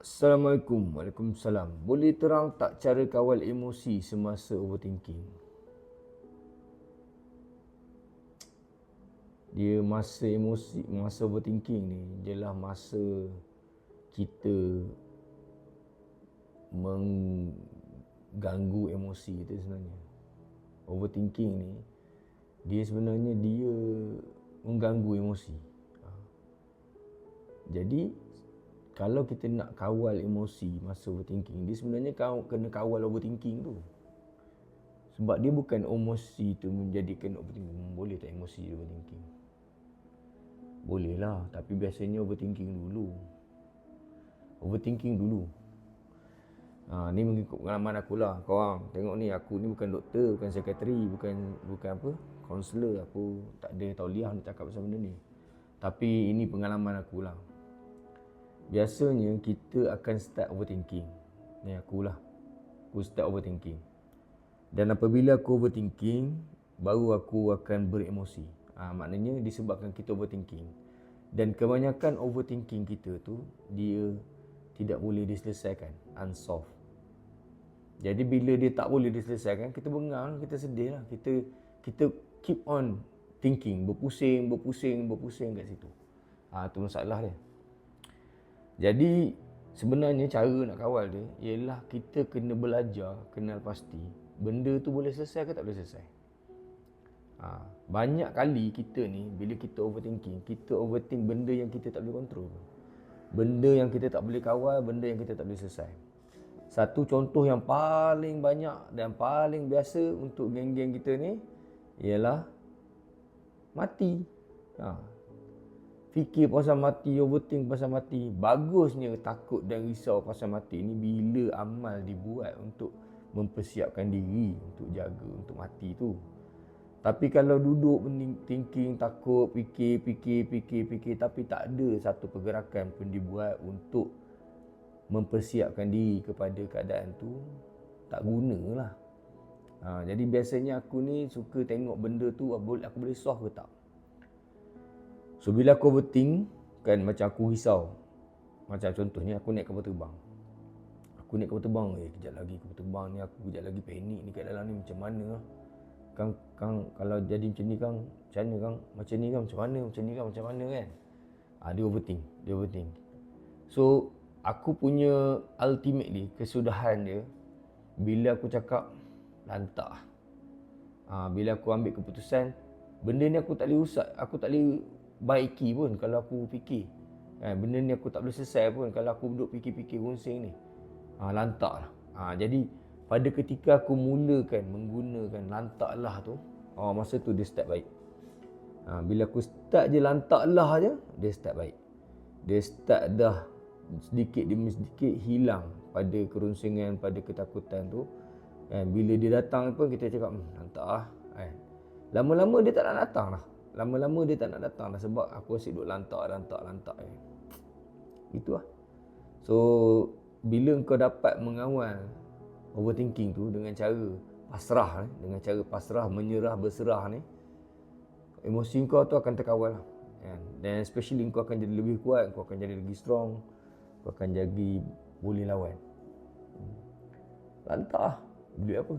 Assalamualaikum. Waalaikumsalam. Boleh terang tak cara kawal emosi semasa overthinking? Dia masa emosi, masa overthinking ni ialah masa kita mengganggu emosi kita sebenarnya. Overthinking ni dia sebenarnya dia mengganggu emosi. Jadi kalau kita nak kawal emosi masa overthinking, dia sebenarnya kau kena kawal overthinking tu. Sebab dia bukan emosi tu menjadikan overthinking. Boleh tak emosi overthinking? Boleh lah, tapi biasanya overthinking dulu. Overthinking dulu. Ni mengikut pengalaman aku lah. Korang tengok ni, aku ni bukan doktor, bukan sekretari, bukan apa, kaunselor. Aku tak ada tauliah nak cakap pasal benda ni. Tapi ini pengalaman aku lah. Biasanya kita akan start overthinking. Ni akulah. Aku start overthinking. Dan apabila aku overthinking, baru aku akan beremosi. Maknanya disebabkan kita overthinking. Dan kebanyakan overthinking kita tu, dia tidak boleh diselesaikan. Unsolved. Jadi bila dia tak boleh diselesaikan, kita bengang, kita sedih lah. Kita keep on thinking. Berpusing kat situ. Itu masalah dia. Jadi sebenarnya cara nak kawal dia ialah kita kena belajar, kenal pasti benda tu boleh selesai ke tak boleh selesai. Banyak kali kita ni bila kita overthinking, kita overthink benda yang kita tak boleh kontrol. Benda yang kita tak boleh kawal, benda yang kita tak boleh selesai. Satu contoh yang paling banyak dan paling biasa untuk geng-geng kita ni ialah mati. Fikir pasal mati, overthink pasal mati. Bagusnya takut dan risau pasal mati ni bila amal dibuat untuk mempersiapkan diri untuk jaga, untuk mati tu. Tapi kalau duduk thinking, takut, fikir tapi tak ada satu pergerakan pun dibuat untuk mempersiapkan diri kepada keadaan tu, tak gunalah. Jadi biasanya aku ni suka tengok benda tu aku boleh solve ke tak. So bila aku overthink, kan macam aku risau. Macam contohnya aku naik kapal terbang. Kejap lagi kapal terbang ni, aku kejap lagi panik ni kat dalam ni, macam mana lah. Kang kalau jadi macam ni Kang, macam mana Kang? Macam ni Kang, macam mana? Macam ni Kang, macam mana kan? Dia overthink. So aku punya ultimately kesudahan dia bila aku cakap lantak. Bila aku ambil keputusan, benda ni aku tak boleh usah, aku tak boleh baiki pun kalau aku fikir. Benda ni aku tak boleh selesai pun kalau aku duduk fikir-fikir runsing ni. Lantak lah. Jadi pada ketika aku mulakan menggunakan lantak lah tu, masa tu dia start baik. Bila aku start je lantak lah je, dia start baik. Dia start dah sedikit demi sedikit hilang pada kerunsingan, pada ketakutan tu. Bila dia datang pun kita cakap lantak lah. Lama-lama dia tak nak datang lah. Sebab aku asyik duduk lantak. Itu lah. So bila kau dapat mengawal overthinking tu dengan cara pasrah, menyerah, berserah ni, emosi kau tu akan terkawal lah. Dan especially kau akan jadi lebih kuat, kau akan jadi lagi strong, kau akan jadi boleh lawan. Lantak lah. Duit apa?